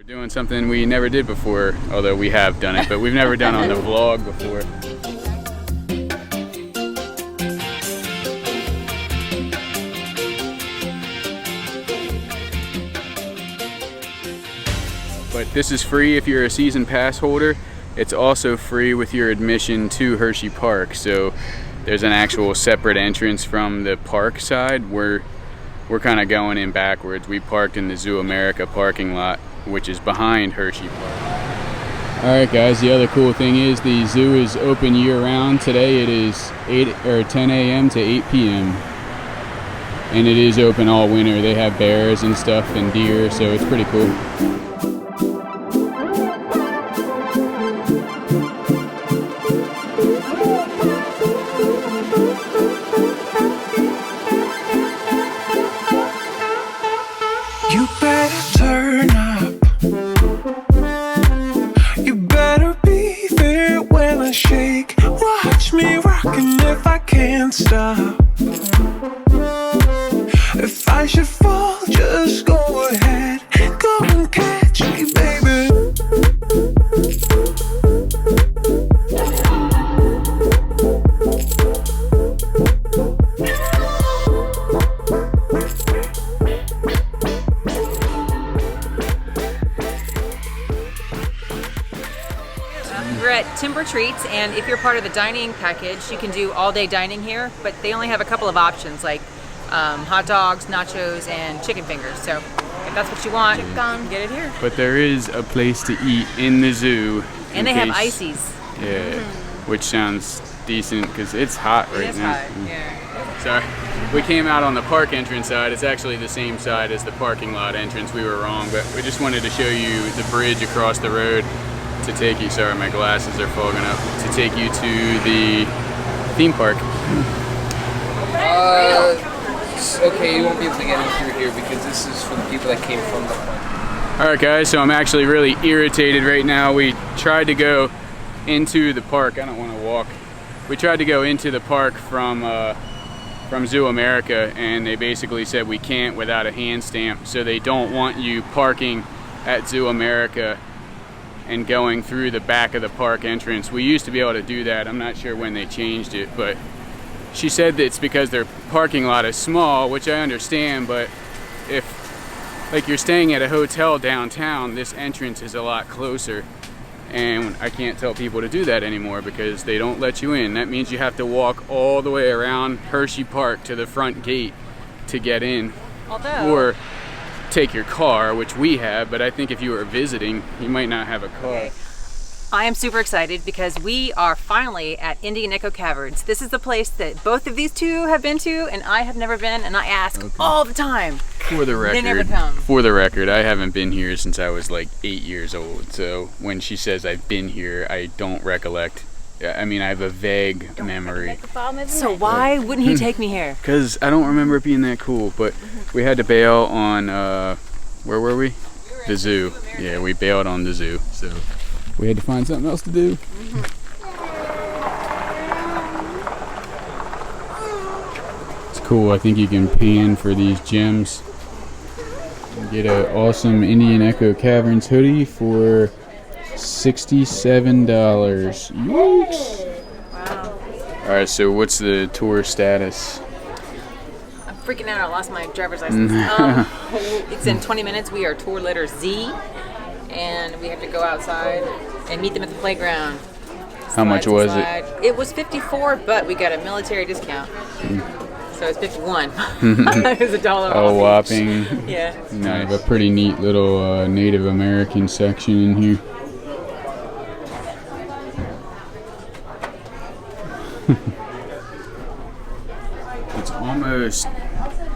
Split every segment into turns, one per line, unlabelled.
Doing something we never did before, although we have done it, but we've never done on the vlog before. But this is free if you're a season pass holder. It's also free with your admission to Hershey Park. So there's an actual separate entrance from the park side. We're kind of going in backwards. We parked in the Zoo America parking lot, which is behind Hershey Park. Alright guys, the other cool thing is the zoo is open year-round. Today it is 10 a.m. to 8 p.m. and it is open all winter. They have bears and stuff and deer, so it's pretty cool.
You better turn up. You better be there when I shake. Watch me rockin' if I can't stop. If I should fall, just go ahead. Go and catch me, baby.
We're at Timber Treats, and if you're part of the dining package, you can do all-day dining here, but they only have a couple of options, like hot dogs, nachos, and chicken fingers. So if that's what you want, get it here.
But there is a place to eat in the zoo.
And they have ices.
Yeah, which sounds decent because it's hot right now.
It is hot, yeah.
Sorry. We came out on the park entrance side. It's actually the same side as the parking lot entrance. We were wrong, but we just wanted to show you the bridge across the road to take you, sorry my glasses are fogging up, to take you to the theme park.
Okay, you won't be able to get in through here because this is for the people that came from the park.
Alright guys, so I'm actually really irritated right now. We tried to go into the park. I don't want to walk. We tried to go into the park from Zoo America, and they basically said we can't without a hand stamp. So they don't want you parking at Zoo America and going through the back of the park entrance. We used to be able to do that. I'm not sure when they changed it, but she said that it's because their parking lot is small, which I understand, but if like you're staying at a hotel downtown, this entrance is a lot closer, and I can't tell people to do that anymore because they don't let you in. That means you have to walk all the way around Hershey Park to the front gate to get in. Or take your car, which we have, but I think if you were visiting, you might not have a car.
I am super excited because we are finally at Indian Echo Caverns. This is the place that both of these two have been to, and I have never been, and I ask all the time.
For the record,
they never come.
For the record, I haven't been here since I was like 8 years old. So when she says I've been here, I don't recollect. I mean, I have a vague memory.
So why wouldn't he take me here?
Because I don't remember it being that cool, but we had to bail on, where were we? The zoo. Yeah, we bailed on the zoo, so we had to find something else to do. It's cool. I think you can pan for these gems. Get an awesome Indian Echo Caverns hoodie for $67. Yikes.
Wow.
Alright, so what's the tour status?
I'm freaking out. I lost my driver's license. It's in 20 minutes. We are tour letter Z, and we have to go outside and meet them at the playground.
How much was it?
It was $54, but we got a military discount. So it's $51. It was $1 off.
Oh, whopping.
Yeah.
Nice. A pretty neat little Native American section in here.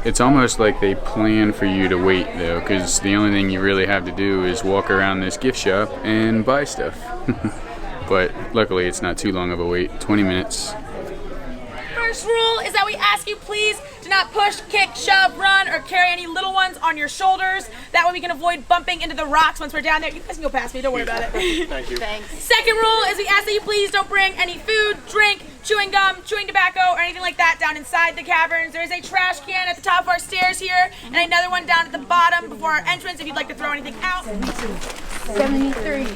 It's almost like they plan for you to wait though, because the only thing you really have to do is walk around this gift shop and buy stuff. But luckily it's not too long of a wait, 20 minutes.
First rule is that we ask you please do
not push, kick, shove, run, or carry any little ones on your shoulders. That way we can avoid bumping into the rocks once we're down there. You guys can go past me, don't worry about it.
Thank you.
Thanks.
Second rule is we ask that you please don't bring any food, drink, chewing gum, chewing tobacco, or anything like that down inside the caverns. There is a trash can at the top of our stairs here, and another one down at the bottom before our entrance if you'd like to throw anything out.
73.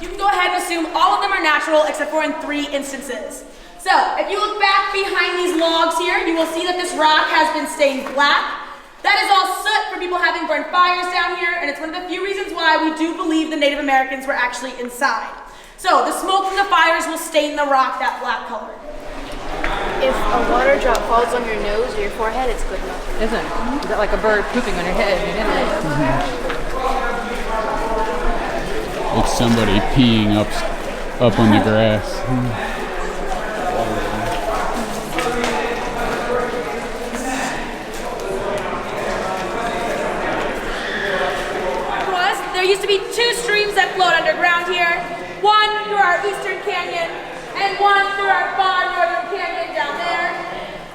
You can go ahead and assume all of them are natural except for in 3 instances. So, if you look back behind these logs here, you will see that this rock has been stained black. That is all soot from people having burned fires down here, and it's one of the few reasons why we do believe the Native Americans were actually inside. So, the smoke from the fires will stain the rock that black color.
If a water drop falls on your nose or your forehead, it's good enough.
Isn't it? Is that like a bird pooping on your head?
It's somebody peeing up on the grass.
There used to be 2 streams that flowed underground here. One through our eastern canyon and one through our far northern canyon down there.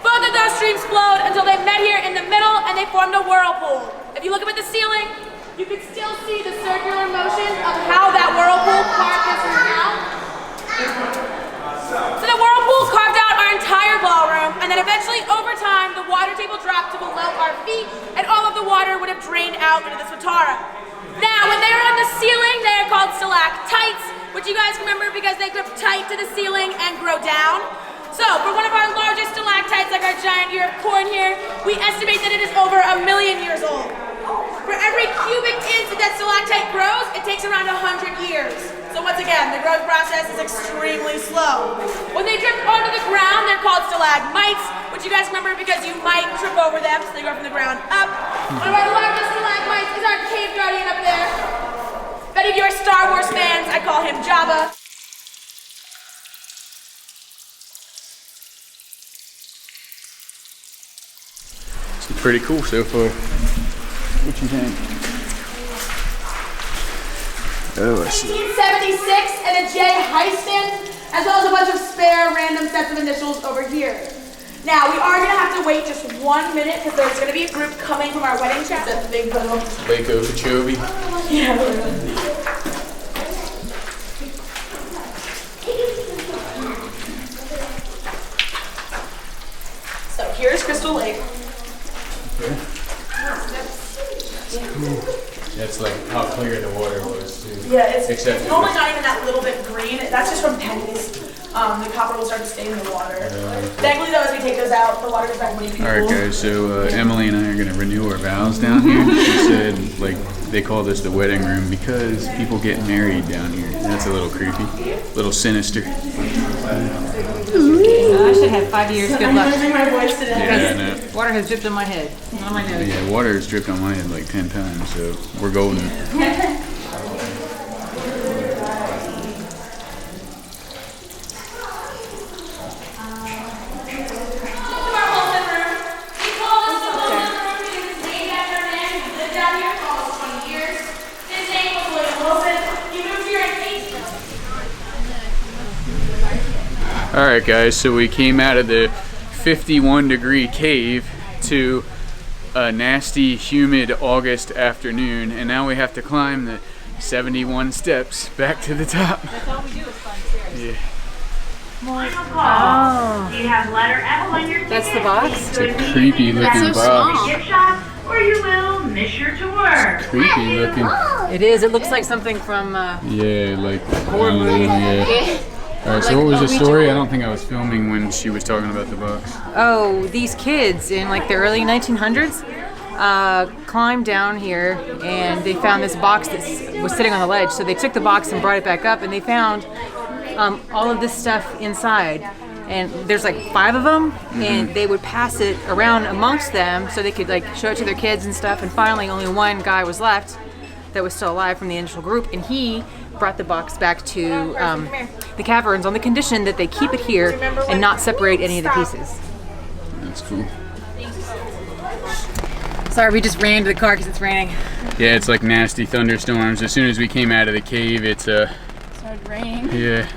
Both of those streams flowed until they met here in the middle and they formed a whirlpool. If you look up at the ceiling, you can still see the circular motion of how that whirlpool carved this room out. So the whirlpool carved out our entire ballroom, and then eventually over time the water table dropped to below our feet and all of the water would have drained out into the Swatara. Now, when they are on the ceiling, they are called stalactites, which you guys remember because they grip tight to the ceiling and grow down. So, for one of our largest stalactites, like our giant ear of corn here, we estimate that it is over 1 million years old. For every cubic inch that stalactite grows, it takes around 100 years. So once again, the growth process is extremely slow. When they drip onto the ground, they're called stalagmites, which you guys remember because you might trip over them, so they go from the ground up. One of our largest stalagmites is our cave guardian up there. If any of you are Star Wars fans, I call him Jabba.
It's pretty cool so far. What you think? Oh, I see.
1976 and a J hyphen, as well as a bunch of spare random sets of initials over here. Now, we are going to have to wait just 1 minute because there's going to be a group coming from our wedding chapel. That's the big photo.
Lake Okeechobee.
Yeah. So here's Crystal Lake.
Okay. Cool. That's like how clear the water was too.
Yeah, it's
Except
normally not even that little bit green. That's just from pennies. The copper will start to stain the water. Thankfully though, as we take those out, the water goes back really beautiful.
Alright guys, so Emily and I are going to renew our vows down here. She said, like, they call this the wedding room because people get married down here. That's a little creepy, a little sinister.
I should have 5 years. Good
I'm
luck.
losing my voice today.
Yeah, I know.
Water has dripped on my head, not on my nose.
Yeah, water has dripped on my head like 10 times, so we're golden. Alright guys, so we came out of the 51-degree cave to a nasty, humid August afternoon, and now we have to climb the 71 steps back to the top.
That's all we do is climb stairs.
Yeah.
Oh.
Do you have letter F on your ticket?
That's the box?
It's a creepy looking box.
Gift shop, or you will miss your tour.
Creepy looking.
It is. It looks like something from
Yeah, like
horror movie.
yeah. Alright, so what was the story? I don't think I was filming when she was talking about the box.
Oh, these kids in like the early 1900s climbed down here and they found this box that was sitting on the ledge. So they took the box and brought it back up and they found all of this stuff inside. And there's like 5 of them, and they would pass it around amongst them so they could like show it to their kids and stuff. And finally, only one guy was left that was still alive from the initial group, and he brought the box back to the caverns on the condition that they keep it here and not separate any of the pieces.
That's cool.
Sorry, we just ran to the car because it's raining.
Yeah, it's like nasty thunderstorms. As soon as we came out of the cave, it's
Started raining.
yeah.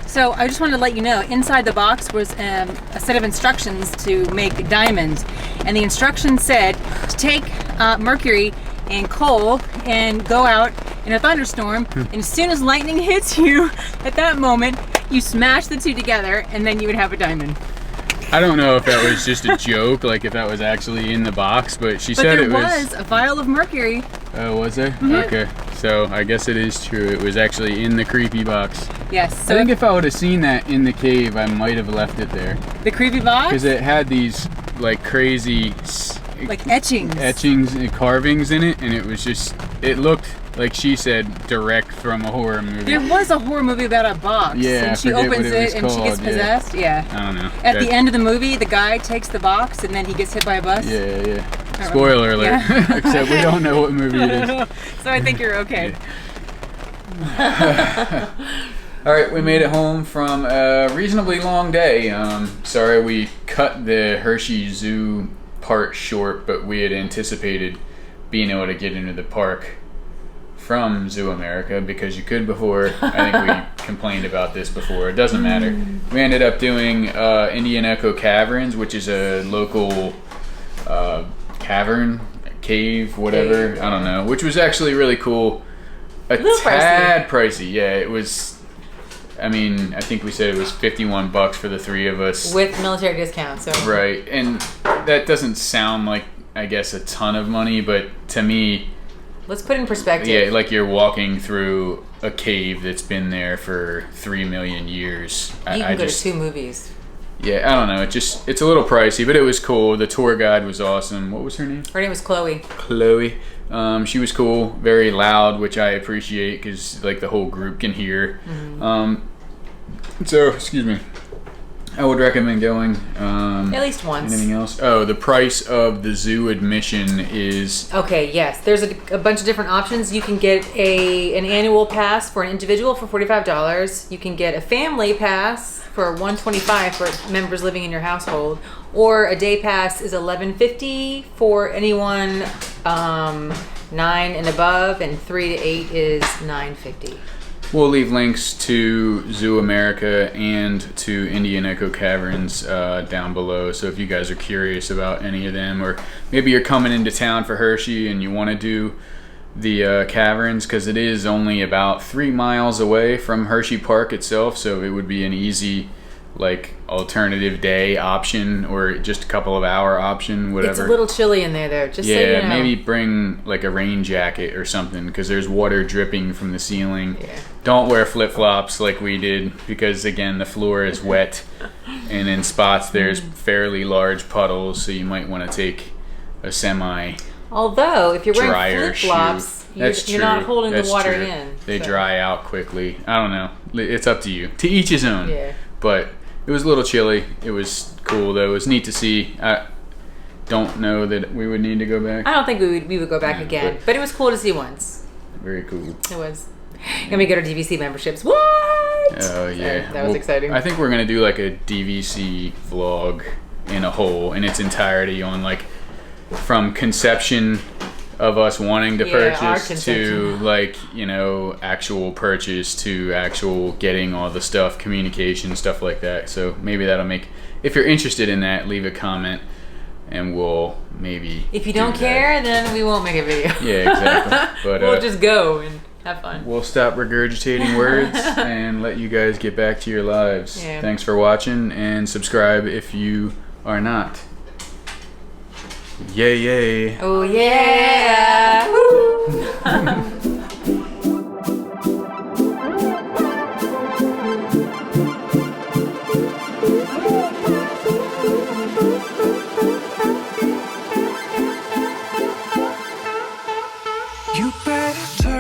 So I just wanted to let you know, inside the box was a set of instructions to make diamonds. And the instructions said to take mercury and coal and go out in a thunderstorm. And as soon as lightning hits you, at that moment, you smash the two together and then you would have a diamond.
I don't know if that was just a joke, like if that was actually in the box, but she said it was.
There was a vial of mercury.
Oh, was there? Okay, so I guess it is true. It was actually in the creepy box.
Yes.
So I think if I would have seen that in the cave, I might have left it there.
The creepy box?
Because it had these like crazy
like etchings
and carvings in it, and it was just, it looked like she said direct from a horror movie.
There was a horror movie about a box.
Yeah,
and she opens it and she gets possessed. Yeah.
I don't know.
At the end of the movie, the guy takes the box and then he gets hit by a bus.
Yeah. Spoiler alert.
Yeah.
Except we don't know what movie it is.
So I think you're okay.
All right, we made it home from a reasonably long day. Sorry we cut the Hershey Zoo part short, but we had anticipated being able to get into the park from Zoo America because you could before. I think we complained about this before. It doesn't matter. We ended up doing Indian Echo Caverns, which is a local cavern, cave, whatever. I don't know. Which was actually really cool. A tad pricey. Yeah, it was. I mean, I think we said it was $51 for the three of us.
With military discount, so.
Right, and that doesn't sound like, I guess, a ton of money, but to me...
Let's put it in perspective.
Yeah, like you're walking through a cave that's been there for 3 million years.
You can go to 2 movies.
Yeah, I don't know. It's a little pricey, but it was cool. The tour guide was awesome. What was her name?
Her name was Chloe.
Chloe. She was cool, very loud, which I appreciate because like the whole group can hear. So, excuse me. I would recommend going.
At least once.
Anything else? Oh, the price of the zoo admission is...
Okay, yes. There's a bunch of different options. You can get an annual pass for an individual for $45. You can get a family pass for $125 for members living in your household. Or a day pass is $11.50 for anyone 9 and above, and 3 to 8 is $9.50.
We'll leave links to Zoo America and to Indian Echo Caverns down below. So if you guys are curious about any of them, or maybe you're coming into town for Hershey and you want to do the Caverns, because it is only about 3 miles away from Hershey Park itself, so it would be an easy like alternative day option or just a couple of hour option, whatever.
It's a little chilly in there though, just so you know.
Maybe bring like a rain jacket or something because there's water dripping from the ceiling.
Yeah.
Don't wear flip-flops like we did because again the floor is wet and in spots there's fairly large puddles, so you might want to take a semi
Although if you're wearing
flip-flops,
you're not holding the water in.
They dry out quickly. I don't know. It's up to you. To each his own.
Yeah.
But it was a little chilly. It was cool though. It was neat to see. I don't know that we would need to go back.
I don't think we would go back again. But it was cool to see once.
Very cool.
It was. And we get our DVC memberships. What?
Oh yeah.
So that was exciting.
I think we're gonna do like a DVC vlog in a whole in its entirety on like from conception of us wanting to purchase to like, you know, actual purchase to actual getting all the stuff, communication, stuff like that. So maybe that'll make, if you're interested in that, leave a comment and we'll maybe
if you don't care, then we won't make a video.
Yeah, exactly. But
we'll just go and have fun.
We'll stop regurgitating words and let you guys get back to your lives. Yeah. Thanks for watching and subscribe if you are not. Yay, yay.
Oh, yeah.
You better turn